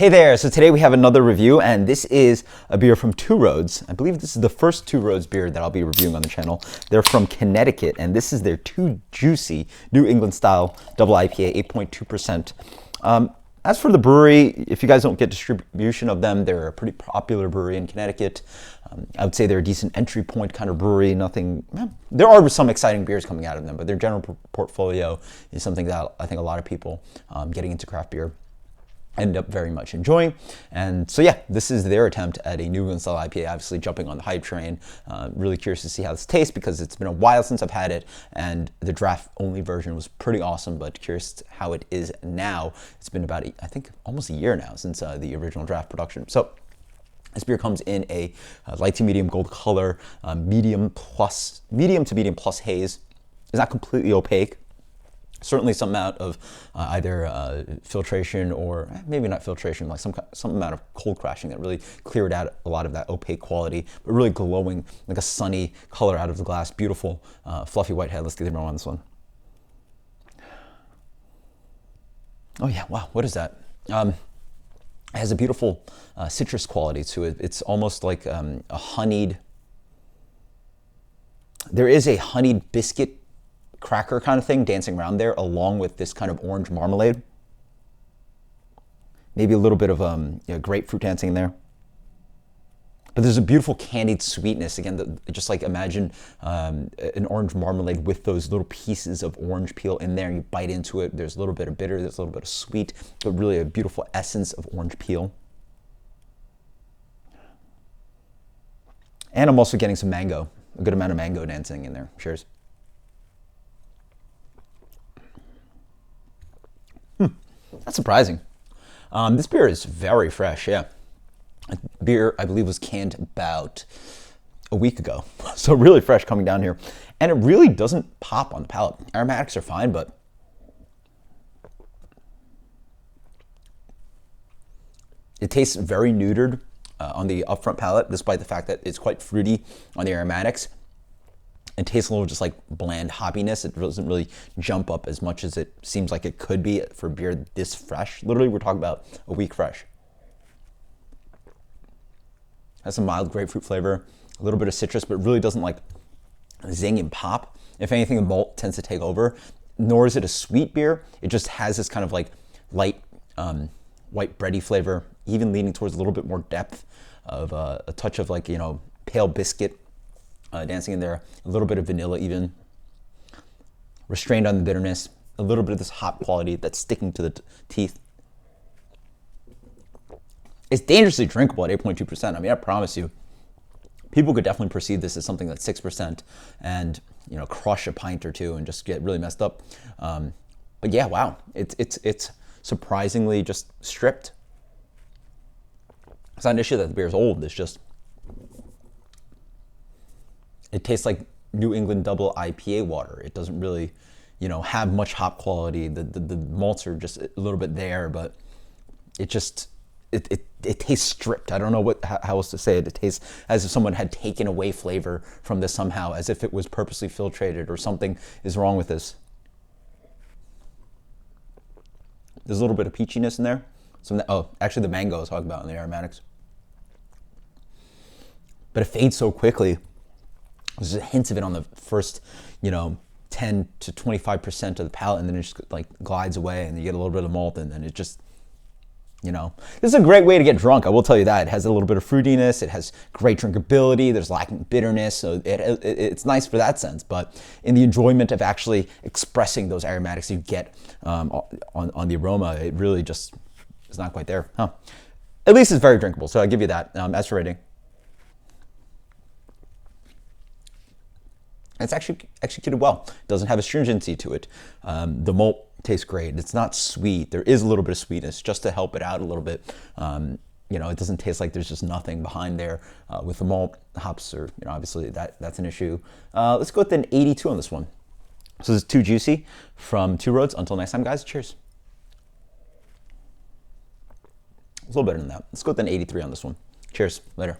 Hey there, so today we have another review, and this is a beer from Two Roads. I believe this is the first Two Roads beer that I'll be reviewing on the channel. They're from Connecticut, and this is their Too Juicy New England Style Double IPA, 8.2%. As for the brewery, if you guys don't get distribution of them, they're a pretty popular brewery in Connecticut. I would say they're a decent entry point kind of brewery. There are some exciting beers coming out of them, but their general portfolio is something that I think a lot of people getting into craft beer end up very much enjoying. And so yeah, this is their attempt at a New England style IPA, obviously jumping on the hype train. Really curious to see how this tastes because it's been a while since I've had it, and the draft only version was pretty awesome, but curious how it is now. It's been about, I think, almost a year now since the original draft production. So this beer comes in a light to medium gold color, medium to medium plus haze. It's not completely opaque. Certainly some amount of either filtration or maybe not filtration, like some amount of cold crashing that really cleared out a lot of that opaque quality, but really glowing like a sunny color out of the glass. Beautiful, fluffy white head. Let's get the aroma on this one. Oh yeah, wow, what is that? It has a beautiful citrus quality to it. It's almost like a honeyed, there is a honeyed biscuit cracker kind of thing dancing around there, along with this kind of orange marmalade. Maybe a little bit of grapefruit dancing in there. But there's a beautiful candied sweetness. Again, just like imagine an orange marmalade with those little pieces of orange peel in there, and you bite into it. There's a little bit of bitter, there's a little bit of sweet, but really a beautiful essence of orange peel. And I'm also getting some mango, a good amount of mango dancing in there. Cheers. That's surprising. This beer is very fresh, yeah. Beer, I believe, was canned about a week ago. So really fresh coming down here. And it really doesn't pop on the palate. Aromatics are fine, but it tastes very neutered on the upfront palate, despite the fact that it's quite fruity on the aromatics. It tastes a little just like bland hoppiness. It doesn't really jump up as much as it seems like it could be for beer this fresh. Literally, we're talking about a week fresh. Has some mild grapefruit flavor, a little bit of citrus, but it really doesn't like zing and pop. If anything, the malt tends to take over. Nor is it a sweet beer. It just has this kind of like light white bready flavor, even leaning towards a little bit more depth of a touch of like, pale biscuit. Dancing in there, a little bit of vanilla even, restrained on the bitterness, a little bit of this hop quality that's sticking to the teeth. It's dangerously drinkable at 8.2%. I mean, I promise you, people could definitely perceive this as something that's 6% and, crush a pint or two and just get really messed up. But yeah, wow, it's surprisingly just stripped. It's not an issue that the beer is old, it's just, it tastes like New England double IPA water. It doesn't really, have much hop quality. The malts are just a little bit there, but it just, it tastes stripped. I don't know how else to say it. It tastes as if someone had taken away flavor from this somehow, as if it was purposely filtrated or something is wrong with this. There's a little bit of peachiness in there. Actually the mango I was talking about in the aromatics. But it fades so quickly. There's hints of it on the first, 10 to 25% of the palate, and then it just like glides away, and you get a little bit of malt, and then it just, this is a great way to get drunk. I will tell you that. It has a little bit of fruitiness. It has great drinkability. There's lacking bitterness, so it's nice for that sense. But in the enjoyment of actually expressing those aromatics you get on the aroma, it really just is not quite there. At least it's very drinkable, so I give you that. As for rating, it's actually executed well. It doesn't have astringency to it. The malt tastes great. It's not sweet. There is a little bit of sweetness just to help it out a little bit. It doesn't taste like there's just nothing behind there with the malt. Hops are, obviously that's an issue. Let's go with an 82 on this one. So this is Too Juicy from Two Roads. Until next time, guys, cheers. It's a little better than that. Let's go with an 83 on this one. Cheers. Later.